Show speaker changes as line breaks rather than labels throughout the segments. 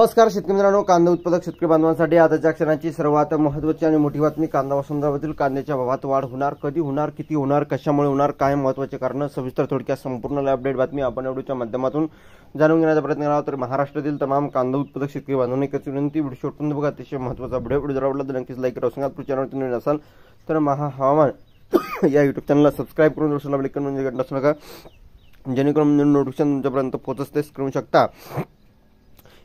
नमस्कार शेतकरी मित्रांनो, कांदा उत्पादक शेतकरी बांधवांसाठी आताच्या क्षणाची सर्वात महत्त्वाची आणि मोठी बातमी. कांदा वसंतावरील कांद्याच्या भावात वाढ होणार, कधी होणार, किती होणार, कशामुळे होणार, काय महत्त्वाचे कारण, सविस्तर थोडक्यात संपूर्ण अपडेट बातमी आपण व्हिडिओच्या माध्यमातून जाणून घेण्याचा प्रयत्न करावा. तर महाराष्ट्रातील तमाम कांदा उत्पादक शेतकरी बांधवांनी एकच विनंती, व्हिडिओ शेवटपर्यंत बघा. अतिशय महत्त्वाचा व्हिडिओ जर आवडला तर नक्कीच लाईक करा. सांगा चॅनल तुम्ही नसाल तर महा हवामान या युट्यूब चॅनलला सबस्क्राईब करून दुसऱ्याला क्लिक करून म्हणजे घटना नका, जेणेकरून नोटिफिकेशन तुमच्यापर्यंत पोहोचते करू शकता.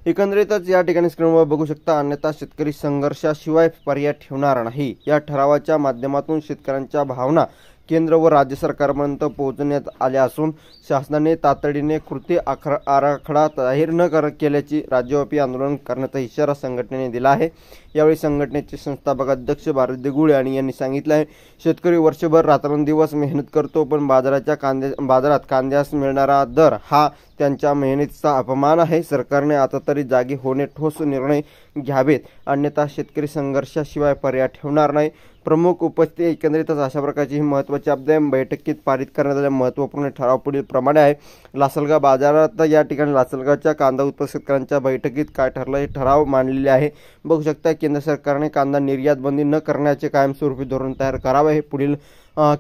एकंदरीतच या ठिकाणी स्क्रीनवर बघू शकता, अन्यथा शेतकरी संघर्षाशिवाय पर्याय ठेवणार नाही. या ठरावाच्या माध्यमातून शेतकऱ्यांच्या भावना केंद्र व राज्य सरकारपर्यंत पोहोचण्यात आल्या असून शासनाने तातडीने कृती आराखडा जाहीर न केल्याची राज्यव्यापी आंदोलन करण्याचा इशारा संघटनेने दिला आहे. यावेळी संघटनेचे संस्थापक अध्यक्ष भारत देगुळे यांनी सांगितले आहे, शेतकरी वर्षभर रात्रंदिवस मेहनत करतो, पण बाजारात कांद्यास मिळणारा दर हा त्यांच्या मेहनतीचा अपमान आहे. सरकारने आता तरी जागी होणे, ठोस निर्णय घ्यावेत, अन्यथा शेतकरी संघर्षाशिवाय पर्याय ठेवणार नाही. प्रमुख उपस्थिती. एकंदरीतच अशा प्रकारची ही महत्त्वाची अपडेट बैठकीत पारित करण्यात आलेला महत्त्वपूर्ण ठराव पुढील प्रमाणे आहे. लासलगाव बाजारात या ठिकाणी लासलगावच्या कांदा उत्पादक शेतकऱ्यांच्या बैठकीत काय ठरलं हे ठराव मांडलेले आहे. बघू शकता, केंद्र सरकारने कांदा निर्यात बंदी न करण्याचे कायमस्वरूपी धोरण तयार करावे. हे पुढील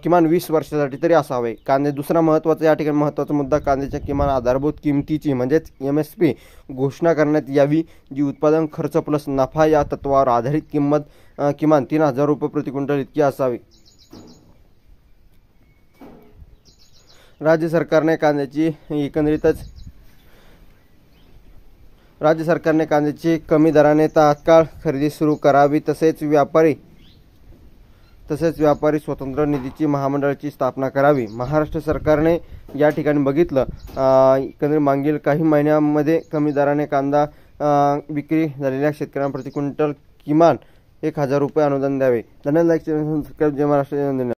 किमान 20 वर्षासाठी तरी असावे. कांदे. दुसरा महत्त्वाचा या ठिकाणी महत्त्वाचा मुद्दा, कांद्याच्या किमान आधारभूत किमतीची म्हणजेच MSP घोषणा करण्यात यावी, जी उत्पादन खर्च प्लस नफा या तत्वावर आधारित किंमत किमान 3000 रुपये प्रति क्विंटल इतकी असावी. राज्य सरकारने कांद्याची कमी दराने तात्काळ खरेदी सुरू करावी. तसेच व्यापारी स्वतंत्र निधीची महामंडळाची स्थापना करावी. महाराष्ट्र सरकारने या ठिकाणी बघितलं, एकंदरीत मागील काही महिन्यांमध्ये कमी दराने कांदा विक्री झालेल्या शेतकऱ्यांना प्रति क्विंटल किमान 1000 रुपये अनुदान द्यावे. धन्यवाद. Like, subscribe. जय महाराष्ट्र.